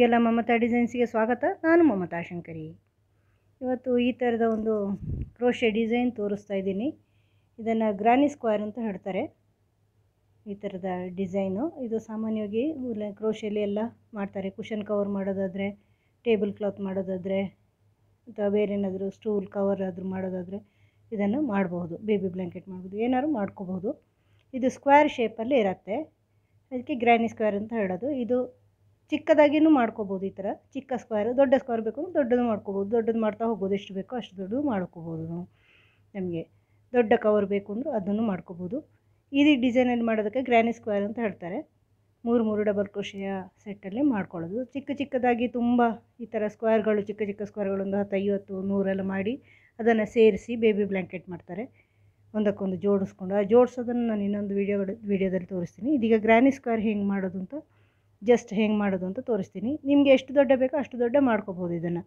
ನಿಮಗೆಲ್ಲ ಮಮತಾ ಡಿಸೈನ್ಸ್ಗೆ ಸ್ವಾಗತ. ನಾನು ಮಮತಾ ಶಂಕರಿ. ಇವತ್ತು ಈ ಥರದ ಒಂದು ಕ್ರೋಶೆ ಡಿಸೈನ್ ತೋರಿಸ್ತಾ ಇದ್ದೀನಿ. ಇದನ್ನು ಗ್ರಾನಿ ಸ್ಕ್ವೇರ್ ಅಂತ ಹೇಳ್ತಾರೆ. ಈ ಥರದ ಡಿಸೈನು ಇದು ಸಾಮಾನ್ಯವಾಗಿ ಕ್ರೋಶೆಲಿ ಎಲ್ಲ ಮಾಡ್ತಾರೆ. ಕುಷನ್ ಕವರ್ ಮಾಡೋದಾದರೆ, ಟೇಬಲ್ ಕ್ಲಾತ್ ಮಾಡೋದಾದರೆ, ಅಥವಾ ಬೇರೆ ಏನಾದರೂ ಸ್ಟೂಲ್ ಕವರ್ ಆದರೂ ಮಾಡೋದಾದರೆ ಇದನ್ನು ಮಾಡಬಹುದು. ಬೇಬಿ ಬ್ಲ್ಯಾಂಕೆಟ್ ಮಾಡ್ಬೋದು, ಏನಾದ್ರು ಮಾಡ್ಕೋಬಹುದು. ಇದು ಸ್ಕ್ವೇರ್ ಶೇಪಲ್ಲಿ ಇರುತ್ತೆ, ಅದಕ್ಕೆ ಗ್ರಾನಿ ಸ್ಕ್ವೇರ್ ಅಂತ ಹೇಳೋದು. ಇದು ಚಿಕ್ಕದಾಗಿಯೂ ಮಾಡ್ಕೋಬೋದು. ಈ ಥರ ಚಿಕ್ಕ ಸ್ಕ್ವೇರು, ದೊಡ್ಡ ಸ್ಕ್ವೇರ್ ಬೇಕು ಅಂದರೆ ದೊಡ್ಡದು ಮಾಡ್ಕೋಬೋದು. ದೊಡ್ಡದು ಮಾಡ್ತಾ ಹೋಗ್ಬೋದು, ಎಷ್ಟು ಬೇಕೋ ಅಷ್ಟು ದೊಡ್ಡದು ಮಾಡ್ಕೋಬೋದು. ನಮಗೆ ದೊಡ್ಡ ಕವರ್ ಬೇಕು ಅಂದರೂ ಅದನ್ನು ಮಾಡ್ಕೋಬೋದು. ಈ ಡಿಸೈನಲ್ಲಿ ಮಾಡೋದಕ್ಕೆ ಗ್ರಾನಿ ಸ್ಕ್ವೇರ್ ಅಂತ ಹೇಳ್ತಾರೆ. 3 ಡಬಲ್ ಕ್ರೋಶೆಯ ಸೆಟ್ಟಲ್ಲಿ ಮಾಡ್ಕೊಳ್ಳೋದು. ಚಿಕ್ಕದಾಗಿ ತುಂಬ ಈ ಥರ ಸ್ಕ್ವೇರ್ಗಳು, ಚಿಕ್ಕ ಸ್ಕ್ವೇರ್ಗಳು ಒಂದು 10, 50, 100 ಎಲ್ಲ ಮಾಡಿ ಅದನ್ನು ಸೇರಿಸಿ ಬೇಬಿ ಬ್ಲ್ಯಾಂಕೆಟ್ ಮಾಡ್ತಾರೆ, ಒಂದಕ್ಕೊಂದು ಜೋಡಿಸ್ಕೊಂಡು. ಆ ಜೋಡಿಸೋದನ್ನು ನಾನು ಇನ್ನೊಂದು ವೀಡಿಯೋದಲ್ಲಿ ತೋರಿಸ್ತೀನಿ. ಇದೀಗ ಗ್ರಾನಿ ಸ್ಕ್ವೇರ್ ಹೆಂಗೆ ಮಾಡೋದು ಅಂತ, ಜಸ್ಟ್ ಹೆಂಗೆ ಮಾಡೋದು ಅಂತ ತೋರಿಸ್ತೀನಿ. ನಿಮಗೆ ಎಷ್ಟು ದೊಡ್ಡ ಬೇಕೋ ಅಷ್ಟು ದೊಡ್ಡ ಮಾಡ್ಕೋಬೋದು. ಇದನ್ನು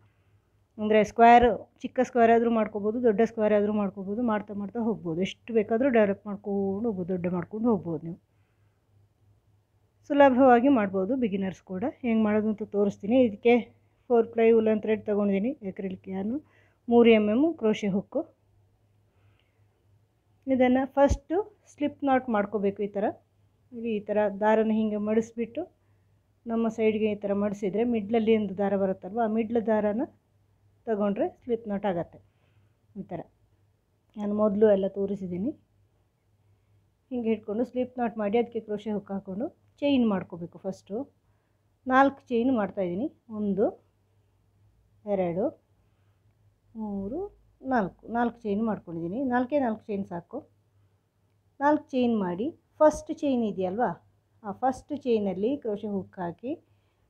ಅಂದರೆ ಸ್ಕ್ವೇರು, ಚಿಕ್ಕ ಸ್ಕ್ವೇರ್ ಆದರೂ ಮಾಡ್ಕೋಬೋದು, ದೊಡ್ಡ ಸ್ಕ್ವೇರ್ ಆದರೂ ಮಾಡ್ಕೋಬೋದು. ಮಾಡ್ತಾ ಹೋಗ್ಬೋದು. ಎಷ್ಟು ಬೇಕಾದರೂ ಡೆವಲಪ್ ಮಾಡ್ಕೊಂಡು ಹೋಗ್ಬೋದು, ದೊಡ್ಡ ಮಾಡ್ಕೊಂಡು ಹೋಗ್ಬೋದು. ನೀವು ಸುಲಭವಾಗಿ ಮಾಡ್ಬೋದು, ಬಿಗಿನರ್ಸ್ ಕೂಡ. ಹೆಂಗೆ ಮಾಡೋದು ಅಂತ ತೋರಿಸ್ತೀನಿ. ಇದಕ್ಕೆ 4 ಪ್ಲೈ ಉಲನ್ ಥ್ರೆಡ್ ತೊಗೊಂಡಿದ್ದೀನಿ, ಎಕ್ರಿಲಿಕ್ ಯಾನು, 3 mm ಕ್ರೋಶೆ ಹುಕ್ಕು. ಇದನ್ನು ಫಸ್ಟು ಸ್ಲಿಪ್ ನಾಟ್ ಮಾಡ್ಕೋಬೇಕು. ಈ ಥರ ದಾರನ ಹೀಗೆ ಮಡಿಸ್ಬಿಟ್ಟು ನಮ್ಮ ಸೈಡ್ಗೆ ಈ ಥರ ಮಡಿಸಿದರೆ ಮಿಡ್ಲಲ್ಲಿ ಒಂದು ದಾರ ಬರುತ್ತಲ್ವ, ಆ ಮಿಡ್ಲ್ ದಾರನ ತಗೊಂಡ್ರೆ ಸ್ಲಿಪ್ ನಾಟ್ ಆಗುತ್ತೆ. ಈ ಥರ ನಾನು ಮೊದಲು ಎಲ್ಲ ತೋರಿಸಿದ್ದೀನಿ. ಹಿಂಗೆ ಇಟ್ಕೊಂಡು ಸ್ಲಿಪ್ ನಾಟ್ ಮಾಡಿ ಅದಕ್ಕೆ ಕ್ರೋಶೆ ಹುಕ್ ಹಾಕ್ಕೊಂಡು ಚೈನ್ ಮಾಡ್ಕೋಬೇಕು. ಫಸ್ಟು 4 ಚೈನ್ ಮಾಡ್ತಾಯಿದ್ದೀನಿ. 1 2 3 4 ಚೈನ್ ಮಾಡ್ಕೊಂಡಿದ್ದೀನಿ. 4 ಚೈನ್ ಸಾಕು. 4 ಚೈನ್ ಮಾಡಿ ಫಸ್ಟ್ ಚೈನ್ ಇದೆಯಲ್ವಾ, ಆ ಫಸ್ಟ್ ಚೈನಲ್ಲಿ ಕ್ರೋಶೆ ಹುಕ್ ಹಾಕಿ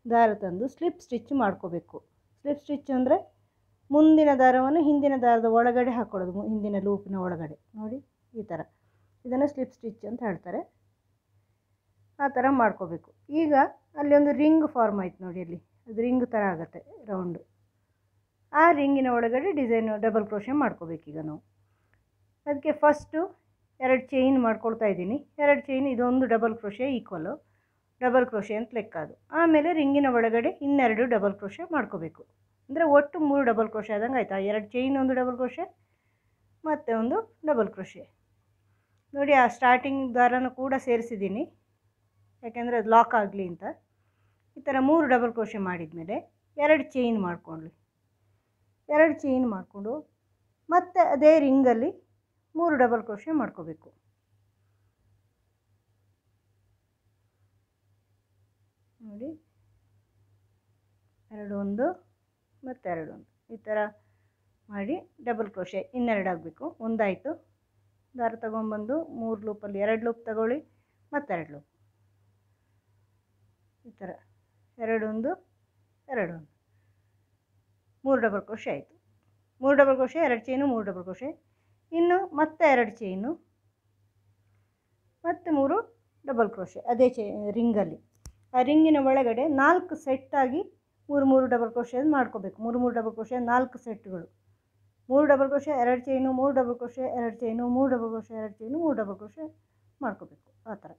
ದಾರ ತಂದು ಸ್ಲಿಪ್ ಸ್ಟಿಚ್ ಮಾಡ್ಕೋಬೇಕು. ಸ್ಲಿಪ್ ಸ್ಟಿಚ್ ಅಂದರೆ ಮುಂದಿನ ದಾರವನ್ನು ಹಿಂದಿನ ದಾರದ ಒಳಗಡೆ ಹಾಕ್ಕೊಳ್ಳೋದು, ಹಿಂದಿನ ಲೂಪಿನ ಒಳಗಡೆ. ನೋಡಿ ಈ ಥರ, ಇದನ್ನು ಸ್ಲಿಪ್ ಸ್ಟಿಚ್ ಅಂತ ಹೇಳ್ತಾರೆ. ಆ ಥರ ಮಾಡ್ಕೋಬೇಕು. ಈಗ ಅಲ್ಲಿ ಒಂದು ರಿಂಗ್ ಫಾರ್ಮ್ ಆಯ್ತು ನೋಡಿ, ಅಲ್ಲಿ ಅದು ರಿಂಗ್ ಥರ ಆಗುತ್ತೆ, ರೌಂಡು. ಆ ರಿಂಗಿನ ಒಳಗಡೆ ಡಿಸೈನು ಡಬಲ್ ಕ್ರೋಶೆ ಮಾಡ್ಕೋಬೇಕೀಗ ನಾವು. ಅದಕ್ಕೆ ಫಸ್ಟು 2 ಚೈನ್ ಮಾಡ್ಕೊಳ್ತಾ ಇದ್ದೀನಿ. 2 ಚೈನ್, ಇದೊಂದು double crochet equal, double crochet ಅಂತ ಲೆಕ್ಕ ಅದು. ಆಮೇಲೆ ರಿಂಗಿನ ಒಳಗಡೆ ಇನ್ನೆರಡು ಡಬಲ್ ಕ್ರೋಶೆ ಮಾಡ್ಕೋಬೇಕು. ಅಂದರೆ ಒಟ್ಟು 3 ಡಬಲ್ ಕ್ರೋಶೆ ಆದಂಗೆ ಆಯಿತು. ಆ 2 ಚೈನ್, ಒಂದು ಡಬಲ್ ಕ್ರೋಶೆ ಮತ್ತು ಒಂದು ಡಬಲ್ ಕ್ರೋಶೆ. ನೋಡಿ, ಆ ಸ್ಟಾರ್ಟಿಂಗ್ ದಾರನ ಕೂಡ ಸೇರಿಸಿದ್ದೀನಿ, ಯಾಕೆಂದರೆ ಅದು ಲಾಕ್ ಆಗಲಿ ಅಂತ. ಈ ಥರ 3 ಡಬಲ್ ಕ್ರೋಶೆ ಮಾಡಿದ ಮೇಲೆ 2 ಚೈನ್ ಮಾಡ್ಕೊಳ್ಳಿ. 2 ಚೈನ್ ಮಾಡಿಕೊಂಡು ಮತ್ತೆ ಅದೇ ರಿಂಗಲ್ಲಿ 3 ಡಬಲ್ ಕ್ರೋಶೆ ಮಾಡ್ಕೋಬೇಕು. ನೋಡಿ, 2 1 ಮತ್ತು 2 1 ಈ ಥರ ಮಾಡಿ ಡಬಲ್ ಕ್ರೋಶೆ ಇನ್ನೆರಡು ಆಗಬೇಕು. ಒಂದಾಯಿತು. ದಾರ ತೊಗೊಂಬಂದು 3 ಲೂಪಲ್ಲಿ 2 ಲೂಪ್ ತಗೊಳ್ಳಿ, ಮತ್ತು 2 ಲೂಪ್. ಈ ಥರ 2 1 2 1 3 ಡಬಲ್ ಕ್ರೋಶೆ ಆಯಿತು. 3 double crochet, 2 chain, 3 double crochet. ಇನ್ನು ಮತ್ತೆ 2 ಚೈನು ಮತ್ತು 3 ಡಬಲ್ ಕ್ರೋಶೆ ಅದೇ ರಿಂಗಲ್ಲಿ. ಆ ರಿಂಗಿನ ಒಳಗಡೆ 4 ಸೆಟ್ಟಾಗಿ 3 ಡಬಲ್ ಕ್ರೋಶೆ ಮಾಡ್ಕೋಬೇಕು. 3 double crochet 4 ಸೆಟ್ಗಳು. 3 double crochet, 2 chain, 3 double crochet, 2 chain, 3 double crochet, 2 chain, 3 double crochet ಮಾಡ್ಕೋಬೇಕು. ಆ ಥರ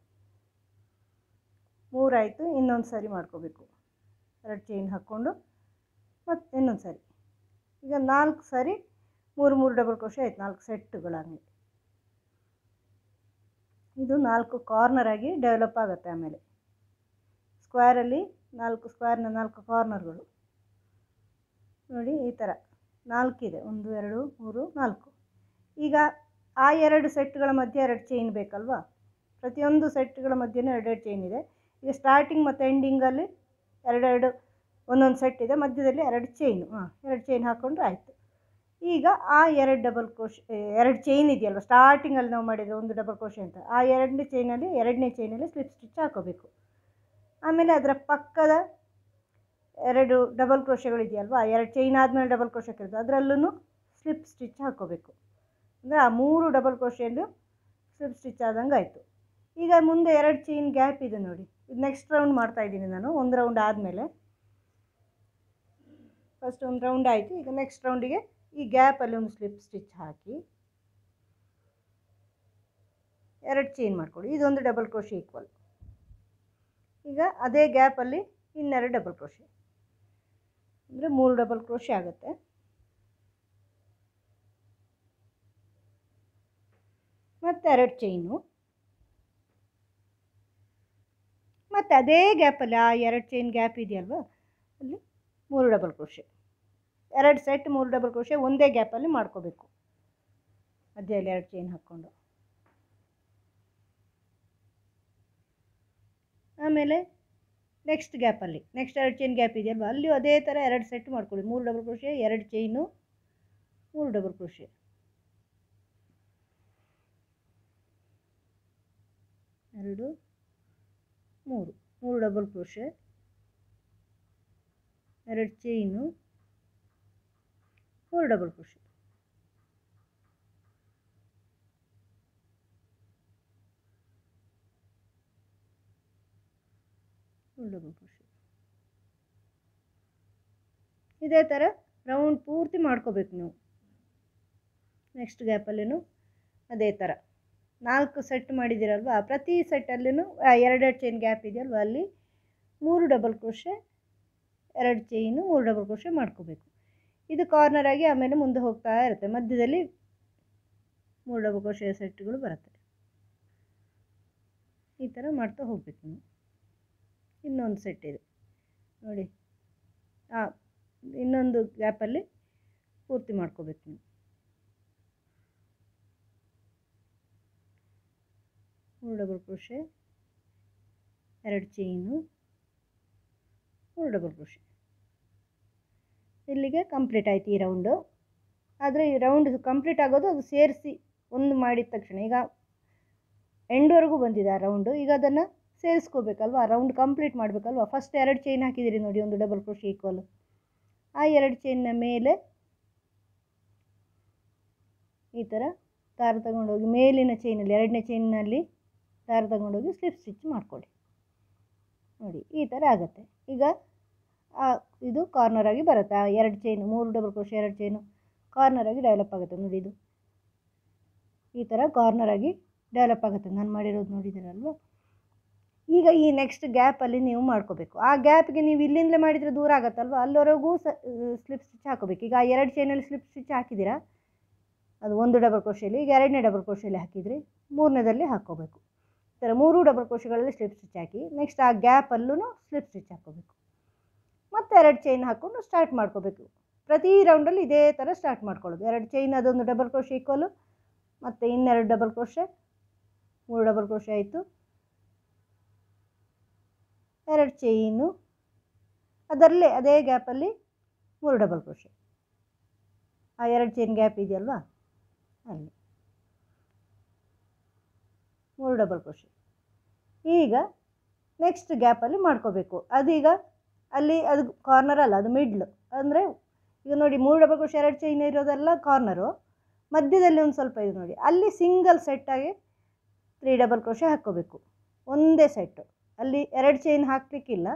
3 ಆಯಿತು. ಇನ್ನೊಂದು ಸಾರಿ ಮಾಡ್ಕೋಬೇಕು. 2 ಚೈನ್ ಹಾಕ್ಕೊಂಡು ಮತ್ತು ಇನ್ನೊಂದು ಸಾರಿ. ಈಗ 4 ಸಾರಿ 3 ಡಬಲ್ ಕ್ರೋಶೆ ಆಯಿತು, 4 ಸೆಟ್ಟುಗಳಾಗಿ. ಇದು 4 ಕಾರ್ನರಾಗಿ ಡೆವಲಪ್ ಆಗುತ್ತೆ. ಆಮೇಲೆ ಸ್ಕ್ವೇರಲ್ಲಿ 4 ಸ್ಕ್ವೇರ್ನ 4 ಕಾರ್ನರ್ಗಳು ನೋಡಿ, ಈ ಥರ 4 ಇದೆ. 1 2 3 4. ಈಗ ಆ 2 ಸೆಟ್ಗಳ ಮಧ್ಯೆ 2 ಚೈನ್ ಬೇಕಲ್ವಾ. ಪ್ರತಿಯೊಂದು ಸೆಟ್ಗಳ ಮಧ್ಯೆಯೂ 2 ಚೈನ್ ಇದೆ. ಈಗ ಸ್ಟಾರ್ಟಿಂಗ್ ಮತ್ತು ಎಂಡಿಂಗಲ್ಲಿ 2 ಒಂದೊಂದು ಸೆಟ್ ಇದೆ, ಮಧ್ಯದಲ್ಲಿ 2 ಚೈನು. 2 ಚೈನ್ ಹಾಕ್ಕೊಂಡ್ರೆ ಆಯಿತು. ಈಗ ಆ 2 ಡಬಲ್ ಕ್ರೋಶೆ, 2 ಚೈನ್ ಇದೆಯಲ್ವ, ಸ್ಟಾರ್ಟಿಂಗಲ್ಲಿ ನಾವು ಮಾಡಿದರೆ 1 ಡಬಲ್ ಕ್ರೋಶೆ ಅಂತ, ಆ 2ನೇ ಚೈನಲ್ಲಿ 2ನೇ ಚೈನಲ್ಲಿ ಸ್ಲಿಪ್ ಸ್ಟಿಚ್ ಹಾಕೋಬೇಕು. ಆಮೇಲೆ ಅದರ ಪಕ್ಕದ 2 ಡಬಲ್ ಕ್ರೋಶೆಗಳಿದೆಯಲ್ವ, ಆ 2 ಚೈನ್ ಆದಮೇಲೆ ಡಬಲ್ ಕ್ರೋಶೆ ಕರೆದು ಅದರಲ್ಲೂ ಸ್ಲಿಪ್ ಸ್ಟಿಚ್ ಹಾಕೋಬೇಕು. ಅಂದರೆ ಆ 3 ಡಬಲ್ ಕ್ರೋಶೆಯಲ್ಲೂ ಸ್ಲಿಪ್ ಸ್ಟಿಚ್ ಆದಂಗೆ ಆಯಿತು. ಈಗ ಮುಂದೆ 2 ಚೈನ್ ಗ್ಯಾಪ್ ಇದೆ ನೋಡಿ. ಇದು ನೆಕ್ಸ್ಟ್ ರೌಂಡ್ ಮಾಡ್ತಾಯಿದ್ದೀನಿ ನಾನು. 1 ರೌಂಡ್ ಆದಮೇಲೆ, ಫಸ್ಟ್ 1 ರೌಂಡ್ ಆಯಿತು. ಈಗ ನೆಕ್ಸ್ಟ್ ರೌಂಡಿಗೆ ಈ ಗ್ಯಾಪಲ್ಲಿ ಒಂದು ಸ್ಲಿಪ್ ಸ್ಟಿಚ್ ಹಾಕಿ 2 ಚೈನ್ ಮಾಡ್ಕೊಳ್ಳಿ. ಇದೊಂದು ಡಬಲ್ ಕ್ರೋಶೆ ಈಕ್ವಲ್. ಈಗ ಅದೇ ಗ್ಯಾಪಲ್ಲಿ ಇನ್ನೆರಡು ಡಬಲ್ ಕ್ರೋಶೆ. ಅಂದರೆ 3 ಡಬಲ್ ಕ್ರೋಶೆ ಆಗುತ್ತೆ. ಮತ್ತು 2 ಚೈನು, ಮತ್ತು ಅದೇ ಗ್ಯಾಪಲ್ಲಿ ಆ 2 ಚೈನ್ ಗ್ಯಾಪ್ ಇದೆಯಲ್ವ ಅಲ್ಲಿ 3 double crochet, 2 set 3 double crochet ಒಂದೇ ಗ್ಯಾಪಲ್ಲಿ ಮಾಡ್ಕೋಬೇಕು. ಮಧ್ಯದಲ್ಲಿ 2 ಚೈನ್ ಹಾಕ್ಕೊಂಡು ಆಮೇಲೆ ನೆಕ್ಸ್ಟ್ ಗ್ಯಾಪಲ್ಲಿ ನೆಕ್ಸ್ಟ್ 2 ಚೈನ್ ಗ್ಯಾಪ್ ಇದೆಯಲ್ವ ಅಲ್ಲಿಯೂ ಅದೇ ಥರ 2 ಸೆಟ್ ಮಾಡ್ಕೊಳ್ಳಿ. 3 double crochet, 2 chain, 3 double crochet, 2 3 3 double crochet, 2 chain, 3 double crochet, 3 double crochet. ಇದೇ ಥರ ರೌಂಡ್ ಪೂರ್ತಿ ಮಾಡ್ಕೋಬೇಕು ನೀವು. ನೆಕ್ಸ್ಟ್ ಗ್ಯಾಪಲ್ಲಿನೂ ಅದೇ ಥರ 4 ಸೆಟ್ ಮಾಡಿದ್ದೀರಲ್ವ, ಪ್ರತಿ ಸೆಟ್ಟಲ್ಲಿನೂ 2 ಚೈನ್ ಗ್ಯಾಪ್ ಇದೆಯಲ್ವ ಅಲ್ಲಿ 3 double crochet, 2 chain, 3 double crochet ಮಾಡ್ಕೋಬೇಕು. ಇದು ಕಾರ್ನರ್ ಆಗಿ ಆಮೇಲೆ ಮುಂದೆ ಹೋಗ್ತಾ ಇರುತ್ತೆ. ಮಧ್ಯದಲ್ಲಿ 3 ಡಬಲ್ ಕ್ರೋಶೆ ಸೆಟ್ಗಳು ಬರುತ್ತೆ. ಈ ಥರ ಮಾಡ್ತಾ ಹೋಗ್ಬೇಕು ನೀವು. ಇನ್ನೊಂದು ಸೆಟ್ ಇದೆ ನೋಡಿ, ಇನ್ನೊಂದು ಗ್ಯಾಪಲ್ಲಿ ಪೂರ್ತಿ ಮಾಡ್ಕೋಬೇಕು ನೀವು. 3 double crochet, 2 chain, 3 double crochet. ಇಲ್ಲಿಗೆ ಕಂಪ್ಲೀಟ್ ಆಯಿತು ಈ ರೌಂಡು. ಆದರೆ ಈ ರೌಂಡ್ ಕಂಪ್ಲೀಟ್ ಆಗೋದು ಅದು ಸೇರಿಸಿ ಒಂದು ಮಾಡಿದ ತಕ್ಷಣ. ಈಗ ಎಂಡ್ವರೆಗೂ ಬಂದಿದೆ ಆ ರೌಂಡು. ಈಗ ಅದನ್ನು ಸೇರಿಸ್ಕೋಬೇಕಲ್ವ, ರೌಂಡ್ ಕಂಪ್ಲೀಟ್ ಮಾಡಬೇಕಲ್ವ. ಫಸ್ಟ್ 2 ಚೈನ್ ಹಾಕಿದ್ದೀರಿ ನೋಡಿ, ಒಂದು ಡಬಲ್ ಕ್ರೋಶೆ ಈಕ್ವಲ್. ಆ 2 ಚೈನ್ನ ಮೇಲೆ ಈ ಥರ ದಾರ ತಗೊಂಡೋಗಿ ಮೇಲಿನ ಚೈನಲ್ಲಿ 2ನೇ ಚೈನ್ನಲ್ಲಿ ದಾರ ತಗೊಂಡೋಗಿ ಸ್ಲಿಪ್ ಸ್ಟಿಚ್ ಮಾಡ್ಕೊಳ್ಳಿ ನೋಡಿ. ಈ ಥರ ಆಗುತ್ತೆ. ಈಗ ಇದು ಕಾರ್ನರ್ ಆಗಿ ಬರುತ್ತೆ. ಆ 2 chain 3 double crochet 2 chain corner ಆಗಿ ಡೆವಲಪ್ ಆಗುತ್ತೆ ನೋಡಿ. ಇದು ಈ ಥರ ಕಾರ್ನರ್ ಆಗಿ ಡೆವಲಪ್ ಆಗುತ್ತೆ. ನಾನು ಮಾಡಿರೋದು ನೋಡಿದ್ದೀರಲ್ವ. ಈಗ ಈ ನೆಕ್ಸ್ಟ್ ಗ್ಯಾಪಲ್ಲಿ ನೀವು ಮಾಡ್ಕೋಬೇಕು. ಆ ಗ್ಯಾಪ್ಗೆ ನೀವು ಇಲ್ಲಿಂದಲೇ ಮಾಡಿದರೆ ದೂರ ಆಗುತ್ತಲ್ವ, ಅಲ್ಲಿವರೆಗೂ ಸ್ಲಿಪ್ ಸ್ಟಿಚ್ ಹಾಕೋಬೇಕು. ಈಗ ಆ 2 ಚೈನಲ್ಲಿ ಸ್ಲಿಪ್ ಸ್ಟಿಚ್ ಹಾಕಿದ್ದೀರಾ, ಅದು 1 ಡಬಲ್ ಕ್ರೋಶೆಯಲ್ಲಿ. ಈಗ 2ನೇ ಡಬಲ್ ಕ್ರೋಶೆಯಲ್ಲಿ ಹಾಕಿದ್ರಿ, 3ನೇದಲ್ಲಿ ಹಾಕ್ಕೋಬೇಕು. ಈ ಥರ 3 ಡಬಲ್ ಕ್ರೋಶೆಗಳಲ್ಲಿ ಸ್ಲಿಪ್ ಸ್ಟಿಚ್ ಹಾಕಿ ನೆಕ್ಸ್ಟ್ ಆ ಗ್ಯಾಪಲ್ಲೂ ಸ್ಲಿಪ್ ಸ್ಟಿಚ್ ಹಾಕ್ಕೋಬೇಕು. ಮತ್ತು 2 ಚೈನ್ ಹಾಕ್ಕೊಂಡು ಸ್ಟಾರ್ಟ್ ಮಾಡ್ಕೋಬೇಕು. ಪ್ರತಿ ರೌಂಡಲ್ಲಿ ಇದೇ ಥರ ಸ್ಟಾರ್ಟ್ ಮಾಡ್ಕೊಳ್ಳೋದು. 2 ಚೈನ್, ಅದೊಂದು ಡಬಲ್ ಕ್ರೋಶೆ ಈಕ್ವಲು, ಮತ್ತು ಇನ್ನೆರಡು ಡಬಲ್ ಕ್ರೋಶೆ, 3 ಡಬಲ್ ಕ್ರೋಶೆ ಆಯಿತು. 2 ಚೈನು, ಅದರಲ್ಲೇ ಅದೇ ಗ್ಯಾಪಲ್ಲಿ 3 ಡಬಲ್ ಕ್ರೋಶೆ. ಆ 2 ಚೈನ್ ಗ್ಯಾಪ್ ಇದೆಯಲ್ವಾ ಅಲ್ಲಿ 3 ಡಬಲ್ ಕ್ರೋಶೆ. ಈಗ ನೆಕ್ಸ್ಟ್ ಗ್ಯಾಪಲ್ಲಿ ಮಾಡ್ಕೋಬೇಕು. ಅದೀಗ ಅಲ್ಲಿ ಅದು ಕಾರ್ನರ್ ಅಲ್ಲ, ಅದು ಮಿಡ್ಲು. ಅಂದರೆ ಈಗ ನೋಡಿ 3 ಡಬಲ್ ಕ್ರೋಶೆ 2 ಚೈನ್ ಇರೋದೆಲ್ಲ ಕಾರ್ನರು. ಮಧ್ಯದಲ್ಲಿ ಒಂದು ಸ್ವಲ್ಪ ಇದೆ ನೋಡಿ, ಅಲ್ಲಿ ಸಿಂಗಲ್ ಸೆಟ್ಟಾಗಿ 3 ಡಬಲ್ ಕ್ರೋಶೆ ಹಾಕ್ಕೋಬೇಕು. ಒಂದೇ ಸೆಟ್ಟು, ಅಲ್ಲಿ 2 ಚೈನ್ ಹಾಕಲಿಕ್ಕಿಲ್ಲ,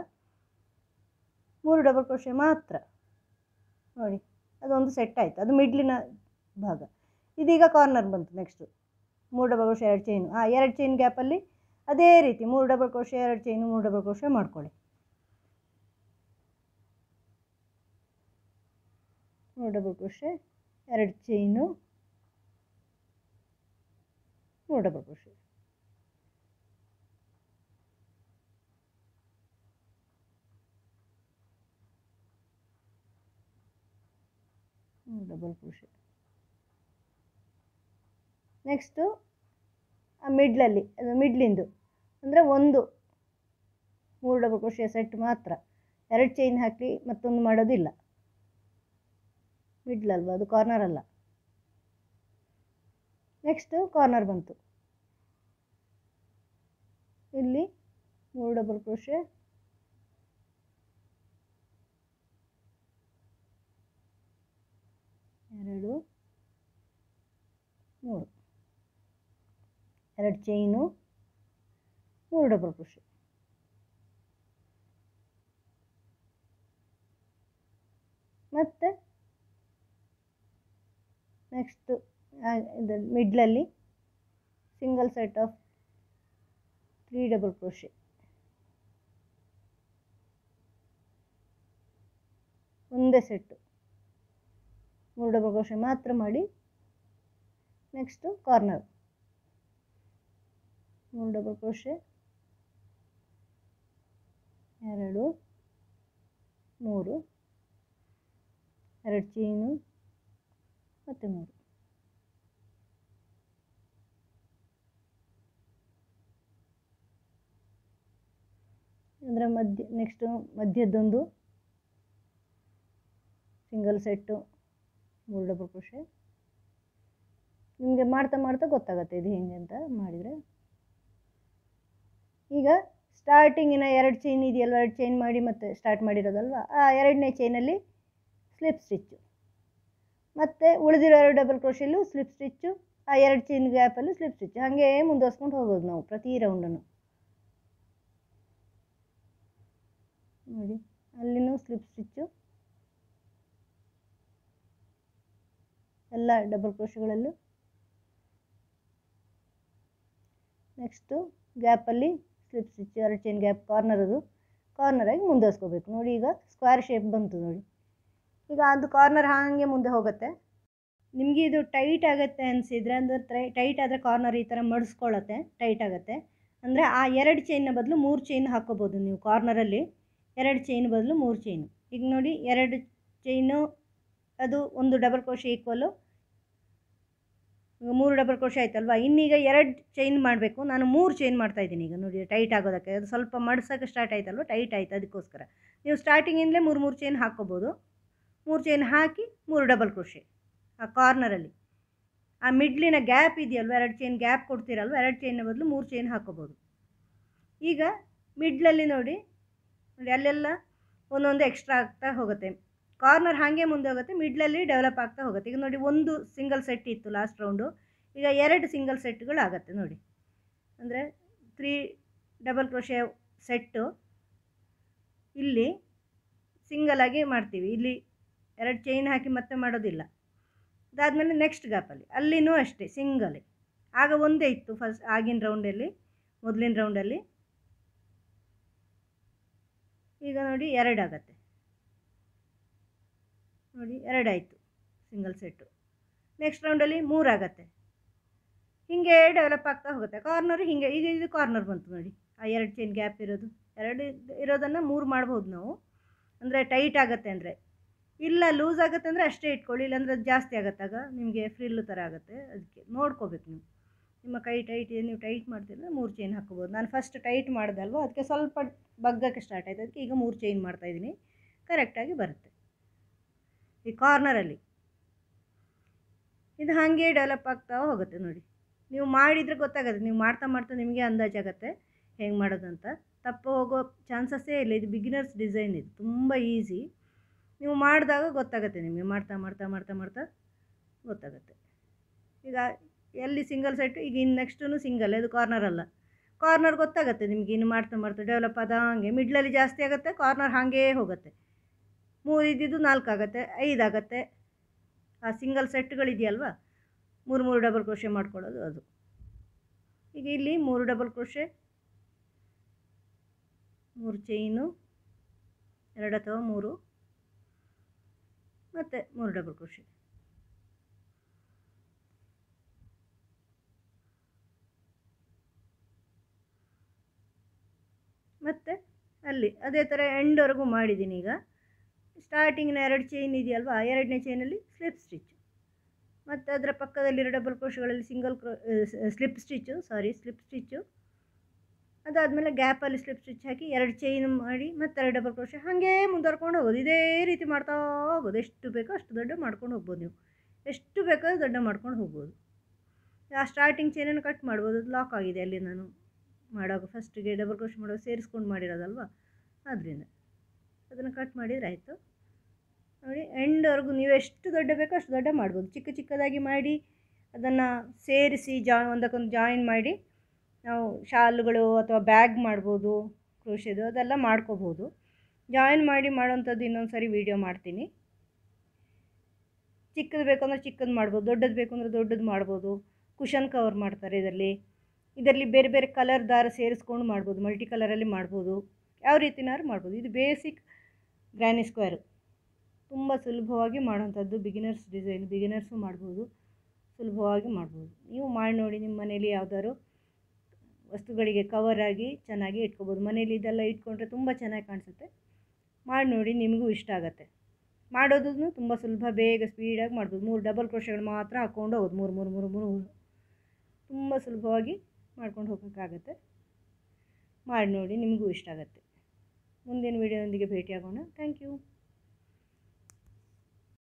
3 ಡಬಲ್ ಕ್ರೋಶೆ ಮಾತ್ರ ನೋಡಿ. ಅದೊಂದು ಸೆಟ್ ಆಯಿತು, ಅದು ಮಿಡ್ಲಿನ ಭಾಗ. ಇದೀಗ ಕಾರ್ನರ್ ಬಂತು. Next 3 double crochet 2 chain, 2 chain ಗ್ಯಾಪಲ್ಲಿ ಅದೇ ರೀತಿ 3 double crochet 2 chain 3 double crochet ಮಾಡ್ಕೊಳ್ಳಿ. 3 double crochet 2 chain 3 double crochet. Double crochet. Next ಮಿಡ್ಲಲ್ಲಿ, ಅದು ಮಿಡ್ಲಿಂದು ಅಂದರೆ ಒಂದು 3 ಡಬಲ್ ಕ್ರೋಶೆ ಸೆಟ್ ಮಾತ್ರ, 2 ಚೈನ್ ಹಾಕಿ ಮತ್ತೊಂದು ಮಾಡೋದಿಲ್ಲ. ಮಿಡ್ಲಲ್ವ, ಅದು ಕಾರ್ನರ್ ಅಲ್ಲ. ನೆಕ್ಸ್ಟು ಕಾರ್ನರ್ ಬಂತು. ಇಲ್ಲಿ 3 double crochet, 2 3, 2 chain 3 double crochet. ಮತ್ತು ನೆಕ್ಸ್ಟು ಇದು ಮಿಡ್ಲಲ್ಲಿ single set of 3 double crochet, ಒಂದೇ ಸೆಟ್ಟು 3 ಡಬಲ್ ಕ್ರೋಶೆ ಮಾತ್ರ ಮಾಡಿ. Next corner 3 double crochet 2 3 2 chain ಮತ್ತು 3. ಅದರ ನೆಕ್ಸ್ಟು ಮಧ್ಯದ್ದೊಂದು ಸಿಂಗಲ್ ಸೆಟ್ಟು 3 ಡಬಲ್ ಕ್ರೋಶೆ. ನಿಮಗೆ ಮಾಡ್ತಾ ಗೊತ್ತಾಗುತ್ತೆ ಇದು ಹೆಂಗೆ ಅಂತ ಮಾಡಿದರೆ. ಈಗ ಸ್ಟಾರ್ಟಿಂಗಿನ 2 ಚೈನ್ ಇದೆಯಲ್ವ, 2 ಚೈನ್ ಮಾಡಿ ಮತ್ತೆ ಸ್ಟಾರ್ಟ್ ಮಾಡಿರೋದಲ್ವ, ಆ 2ನೇ ಚೈನಲ್ಲಿ ಸ್ಲಿಪ್ ಸ್ಟಿಚ್ಚು, ಮತ್ತು ಉಳಿದಿರೋ 2 ಡಬಲ್ ಕ್ರೋಶೆಲ್ಲೂ ಸ್ಲಿಪ್ ಸ್ಟಿಚ್ಚು, ಆ 2 ಚೈನ್ ಗ್ಯಾಪಲ್ಲೂ ಸ್ಲಿಪ್ ಸ್ಟಿಚ್ಚು, ಹಾಗೆ ಮುಂದುವರ್ಸ್ಕೊಂಡು ಹೋಗೋದು ನಾವು ಪ್ರತಿ ರೌಂಡನ್ನು. ನೋಡಿ ಅಲ್ಲಿನೂ ಸ್ಲಿಪ್ ಸ್ಟಿಚ್ಚು, ಎಲ್ಲ ಡಬಲ್ ಕ್ರೋಶೆಗಳಲ್ಲೂ. ನೆಕ್ಸ್ಟು ಗ್ಯಾಪಲ್ಲಿ ಸ್ಲಿಪ್ ಸ್ಟಿಚ್, 2 ಚೈನ್ ಗ್ಯಾಪ್ ಕಾರ್ನರಾಗಿ ಮುಂದುವರ್ಸ್ಕೋಬೇಕು. ನೋಡಿ ಈಗ ಸ್ಕ್ವೇರ್ ಶೇಪ್ ಬಂತು ನೋಡಿ. ಈಗ ಅದು ಕಾರ್ನರ್ ಹಾಗೆ ಮುಂದೆ ಹೋಗುತ್ತೆ. ನಿಮಗೆ ಇದು ಟೈಟ್ ಆಗುತ್ತೆ ಅನಿಸಿದರೆ, ಅಂದರೆ ಟೈಟ್ ಆದರೆ ಕಾರ್ನರ್ ಈ ಥರ ಮಡಿಸ್ಕೊಳ್ಳುತ್ತೆ, ಟೈಟ್ ಆಗುತ್ತೆ ಅಂದರೆ ಆ 2 ಚೈನ್ನ ಬದಲು 3 ಚೈನ್ ಹಾಕ್ಕೋಬೋದು ನೀವು. ಕಾರ್ನರಲ್ಲಿ 2 ಚೈನ್ ಬದಲು 3 ಚೈನು. ಈಗ ನೋಡಿ 2 ಚೈನು ಅದು 1 double crochet equal 3 double crochet ಆಯ್ತಲ್ವ. ಇನ್ನೀಗ 2 ಚೈನ್ ಮಾಡಬೇಕು. ನಾನು 3 ಚೈನ್ ಮಾಡ್ತಾಯಿದ್ದೀನಿ ಈಗ ನೋಡಿ, ಟೈಟ್ ಆಗೋದಕ್ಕೆ. ಅದು ಸ್ವಲ್ಪ ಮಡ್ಸೋಕ್ಕೆ ಸ್ಟಾರ್ಟ್ ಆಯ್ತಲ್ವ, ಟೈಟ್ ಆಯಿತು, ಅದಕ್ಕೋಸ್ಕರ ನೀವು ಸ್ಟಾರ್ಟಿಂಗಿಂದಲೇ 3 ಚೈನ್ ಹಾಕ್ಕೋಬೋದು. 3 ಚೈನ್ ಹಾಕಿ 3 ಡಬಲ್ ಕ್ರೋಶೆ ಆ ಕಾರ್ನರಲ್ಲಿ. ಆ ಮಿಡ್ಲಿನ ಗ್ಯಾಪ್ ಇದೆಯಲ್ವ, 2 ಚೈನ್ ಗ್ಯಾಪ್ ಕೊಡ್ತೀರಲ್ವ, 2 ಚೈನ್ನ ಬದಲು 3 ಚೈನ್ ಹಾಕ್ಕೋಬೋದು. ಈಗ ಮಿಡ್ಲಲ್ಲಿ ನೋಡಿ ಅಲ್ಲೆಲ್ಲ ಒಂದೊಂದು ಎಕ್ಸ್ಟ್ರಾ ಆಗ್ತಾ ಹೋಗುತ್ತೆ. ಕಾರ್ನರ್ ಹಾಗೆ ಮುಂದೆ ಹೋಗುತ್ತೆ, ಮಿಡ್ಲಲ್ಲಿ ಡೆವಲಪ್ ಆಗ್ತಾ ಹೋಗುತ್ತೆ. ಈಗ ನೋಡಿ 1 ಸಿಂಗಲ್ ಸೆಟ್ ಇತ್ತು ಲಾಸ್ಟ್ ರೌಂಡು, ಈಗ 2 ಸಿಂಗಲ್ ಸೆಟ್ಗಳು ಆಗುತ್ತೆ ನೋಡಿ. ಅಂದರೆ 3 ಡಬಲ್ ಕ್ರೋಶೆ ಸೆಟ್ಟು ಇಲ್ಲಿ ಸಿಂಗಲಾಗಿ ಮಾಡ್ತೀವಿ, ಇಲ್ಲಿ 2 ಚೈನ್ ಹಾಕಿ ಮತ್ತೆ ಮಾಡೋದಿಲ್ಲ. ಅದಾದಮೇಲೆ ನೆಕ್ಸ್ಟ್ ಗ್ಯಾಪಲ್ಲಿ ಅಲ್ಲಿನೂ ಅಷ್ಟೇ ಸಿಂಗಲೇ. ಆಗ ಒಂದೇ ಇತ್ತು ಫಸ್ಟ್ ಆಗಿನ ರೌಂಡಲ್ಲಿ, ಮೊದಲಿನ ರೌಂಡಲ್ಲಿ. ಈಗ ನೋಡಿ 2 ಆಗುತ್ತೆ ನೋಡಿ, 2 ಆಯಿತು ಸಿಂಗಲ್ ಸೆಟ್ಟು. ನೆಕ್ಸ್ಟ್ ರೌಂಡಲ್ಲಿ 3 ಆಗುತ್ತೆ. ಹೀಗೆ ಡೆವಲಪ್ ಆಗ್ತಾ ಹೋಗುತ್ತೆ. ಕಾರ್ನರು ಹೀಗೆ, ಈಗ ಇದು ಕಾರ್ನರ್ ಬಂತು ನೋಡಿ, ಆ 2 ಚೈನ್ ಗ್ಯಾಪ್ ಇರೋದು, 2 ಇರೋದನ್ನು 3 ಮಾಡ್ಬೋದು ನಾವು. ಅಂದರೆ ಟೈಟ್ ಆಗುತ್ತೆ ಅಂದರೆ, ಇಲ್ಲ ಲೂಸ್ ಆಗುತ್ತೆ ಅಂದರೆ ಅಷ್ಟೇ ಇಟ್ಕೊಳ್ಳಿ, ಇಲ್ಲಾಂದರೆ ಅದು ಜಾಸ್ತಿ ಆಗುತ್ತಾಗ ನಿಮಗೆ ಫ್ರಿಲ್ಲು ಥರ ಆಗುತ್ತೆ. ಅದಕ್ಕೆ ನೋಡ್ಕೋಬೇಕು ನೀವು, ನಿಮ್ಮ ಕೈ ಟೈಟ್ ಇದೆ, ನೀವು ಟೈಟ್ ಮಾಡ್ತಿದ್ರೆ 3 ಚೈನ್ ಹಾಕ್ಕೋಬೋದು. ನಾನು ಫಸ್ಟ್ ಟೈಟ್ ಮಾಡಿದಲ್ವ, ಅದಕ್ಕೆ ಸ್ವಲ್ಪ ಬಗ್ಗಕ್ಕೆ ಸ್ಟಾರ್ಟ್ ಆಯಿತು, ಅದಕ್ಕೆ ಈಗ 3 ಚೈನ್ ಮಾಡ್ತಾಯಿದ್ದೀನಿ, ಕರೆಕ್ಟಾಗಿ ಬರುತ್ತೆ. ಈ ಕಾರ್ನರಲ್ಲಿ ಇದು ಹಾಗೆ ಡೆವಲಪ್ ಆಗ್ತಾ ಹೋಗುತ್ತೆ ನೋಡಿ. ನೀವು ಮಾಡಿದರೆ ಗೊತ್ತಾಗುತ್ತೆ, ನೀವು ಮಾಡ್ತಾ ನಿಮಗೆ ಅಂದಾಜಾಗುತ್ತೆ ಹೆಂಗೆ ಮಾಡೋದಂತ. ತಪ್ಪು ಹೋಗೋ ಚಾನ್ಸಸ್ಸೇ ಇಲ್ಲ. ಇದು ಬಿಗಿನರ್ಸ್ ಡಿಸೈನ್, ಇದು ತುಂಬ ಈಸಿ. ನೀವು ಮಾಡಿದಾಗ ಗೊತ್ತಾಗುತ್ತೆ ನಿಮಗೆ, ಮಾಡ್ತಾ ಗೊತ್ತಾಗುತ್ತೆ. ಈಗ ಎಲ್ಲಿ ಸಿಂಗಲ್ ಸೆಟ್ಟು, ಈಗ ಇನ್ನು ನೆಕ್ಸ್ಟು ಸಿಂಗಲ್, ಅದು ಕಾರ್ನರ್ ಅಲ್ಲ. ಕಾರ್ನರ್ ಗೊತ್ತಾಗುತ್ತೆ ನಿಮಗೆ, ಇನ್ನು ಮಾಡ್ತಾ ಡೆವಲಪ್ ಆದಂಗೆ ಮಿಡ್ಲಲ್ಲಿ ಜಾಸ್ತಿ ಆಗುತ್ತೆ, ಕಾರ್ನರ್ ಹಾಗೇ ಹೋಗುತ್ತೆ. 3 ಇದ್ದಿದ್ದು 4 ಆಗುತ್ತೆ, 5 ಆಗುತ್ತೆ. ಆ ಸಿಂಗಲ್ ಸೆಟ್ಗಳಿದೆಯಲ್ವ, 3 ಡಬಲ್ ಕ್ರೋಶೆ ಮಾಡ್ಕೊಳ್ಳೋದು ಅದು. ಈಗ ಇಲ್ಲಿ 3 ಡಬಲ್ ಕ್ರೋಶೆ, 3 ಚೈನು, 2 ಅಥವಾ 3 ಮತ್ತು 3 ಡಬಲ್ ಕ್ರೋಶೆ. ಮತ್ತು ಅಲ್ಲಿ ಅದೇ ಥರ ಎಂಡ್ವರೆಗೂ ಮಾಡಿದ್ದೀನಿ. ಈಗ ಸ್ಟಾರ್ಟಿಂಗಿನ 2 ಚೈನ್ ಇದೆಯಲ್ವ, 2ನೇ ಚೈನಲ್ಲಿ ಸ್ಲಿಪ್ ಸ್ಟಿಚ್, ಮತ್ತು ಅದರ ಪಕ್ಕದಲ್ಲಿರೋ ಡಬಲ್ ಕ್ರೋಶಗಳಲ್ಲಿ ಸ್ಲಿಪ್ ಸ್ಟಿಚ್ಚು. ಅದಾದಮೇಲೆ ಗ್ಯಾಪಲ್ಲಿ ಸ್ಲಿಪ್ ಸ್ಟಿಚ್ ಹಾಕಿ 2 ಚೈನ್ ಮಾಡಿ ಮತ್ತೆ 2 ಡಬಲ್ ಕ್ರೋಶೆ, ಹಾಗೇ ಮುಂದುವರ್ಕೊಂಡು ಹೋಗೋದು. ಇದೇ ರೀತಿ ಮಾಡ್ತಾ ಹೋಗೋದು. ಎಷ್ಟು ಬೇಕೋ ಅಷ್ಟು ದೊಡ್ಡ ಮಾಡ್ಕೊಂಡು ಹೋಗ್ಬೋದು ನೀವು, ಎಷ್ಟು ಬೇಕೋ ದೊಡ್ಡ ಮಾಡ್ಕೊಂಡು ಹೋಗ್ಬೋದು. ಆ ಸ್ಟಾರ್ಟಿಂಗ್ ಚೈನನ್ನು ಕಟ್ ಮಾಡ್ಬೋದು, ಅದು ಲಾಕ್ ಆಗಿದೆ ಅಲ್ಲಿ ನಾನು ಮಾಡುವಾಗ ಫಸ್ಟಿಗೆ ಡಬಲ್ ಕ್ರೋಶೆ ಮಾಡುವಾಗ ಸೇರಿಸ್ಕೊಂಡು ಮಾಡಿರೋದಲ್ವ, ಆದ್ದರಿಂದ ಅದನ್ನು ಕಟ್ ಮಾಡಿದರೆ ಆಯಿತು. ನೋಡಿ ಎಂಡ್ವರೆಗೂ ನೀವು ಎಷ್ಟು ದೊಡ್ಡ ಬೇಕೋ ಅಷ್ಟು ದೊಡ್ಡ ಮಾಡ್ಬೋದು. ಚಿಕ್ಕದಾಗಿ ಮಾಡಿ ಅದನ್ನು ಸೇರಿಸಿ ಒಂದಕ್ಕೊಂದು ಜಾಯಿನ್ ಮಾಡಿ ನಾವು ಶಾಲುಗಳು ಅಥವಾ ಬ್ಯಾಗ್ ಮಾಡ್ಬೋದು, ಕ್ರೋಶೆದು ಅದೆಲ್ಲ ಮಾಡ್ಕೋಬೋದು. ಜಾಯಿನ್ ಮಾಡಿ ಮಾಡೋವಂಥದ್ದು ಇನ್ನೊಂದು ಸರಿ ವೀಡಿಯೋ ಮಾಡ್ತೀನಿ. ಚಿಕ್ಕದು ಬೇಕು ಅಂದರೆ ಚಿಕ್ಕದು ಮಾಡ್ಬೋದು, ದೊಡ್ಡದು ಬೇಕು ಅಂದರೆ ದೊಡ್ಡದು ಮಾಡ್ಬೋದು. ಕುಷನ್ ಕವರ್ ಮಾಡ್ತಾರೆ ಇದರಲ್ಲಿ ಬೇರೆ ಬೇರೆ ಕಲರ್ ದಾರ ಸೇರಿಸ್ಕೊಂಡು ಮಾಡ್ಬೋದು, ಮಲ್ಟಿ ಕಲರಲ್ಲಿ ಮಾಡ್ಬೋದು, ಯಾವ ರೀತಿನಾದ್ರು ಮಾಡ್ಬೋದು. ಇದು ಬೇಸಿಕ್ ಗ್ರ್ಯಾನಿ ಸ್ಕ್ವೇರು. ತುಂಬ ಸುಲಭವಾಗಿ ಮಾಡೋಂಥದ್ದು ಬಿಗಿನರ್ಸ್ ಡಿಸೈನ್, ಬಿಗಿನರ್ಸು ಮಾಡ್ಬೋದು, ಸುಲಭವಾಗಿ ಮಾಡ್ಬೋದು. ನೀವು ಮಾಡಿ ನೋಡಿ. ನಿಮ್ಮ ಮನೇಲಿ ಯಾವ್ದಾದ್ರು ವಸ್ತುಗಳಿಗೆ ಕವರಾಗಿ ಚೆನ್ನಾಗಿ ಇಟ್ಕೋಬೋದು. ಮನೇಲಿ ಇದೆಲ್ಲ ಇಟ್ಕೊಂಡ್ರೆ ತುಂಬ ಚೆನ್ನಾಗಿ ಕಾಣಿಸುತ್ತೆ. ಮಾಡಿ ನೋಡಿ, ನಿಮಗೂ ಇಷ್ಟ ಆಗುತ್ತೆ. ಮಾಡೋದನ್ನು ತುಂಬ ಸುಲಭ, ಬೇಗ ಸ್ಪೀಡಾಗಿ ಮಾಡ್ಬೋದು. 3 ಡಬಲ್ ಕ್ರೋಶೆಗಳು ಮಾತ್ರ ಹಾಕ್ಕೊಂಡು ಹೋಗೋದು, 3 3 3 3 ತುಂಬ ಸುಲಭವಾಗಿ ಮಾಡ್ಕೊಂಡು ಹೋಗೋಕ್ಕಾಗತ್ತೆ. ಮಾಡಿ ನೋಡಿ, ನಿಮಗೂ ಇಷ್ಟ ಆಗುತ್ತೆ. ಮುಂದಿನ ವೀಡಿಯೋದೊಂದಿಗೆ ಭೇಟಿಯಾಗೋಣ. Thank you.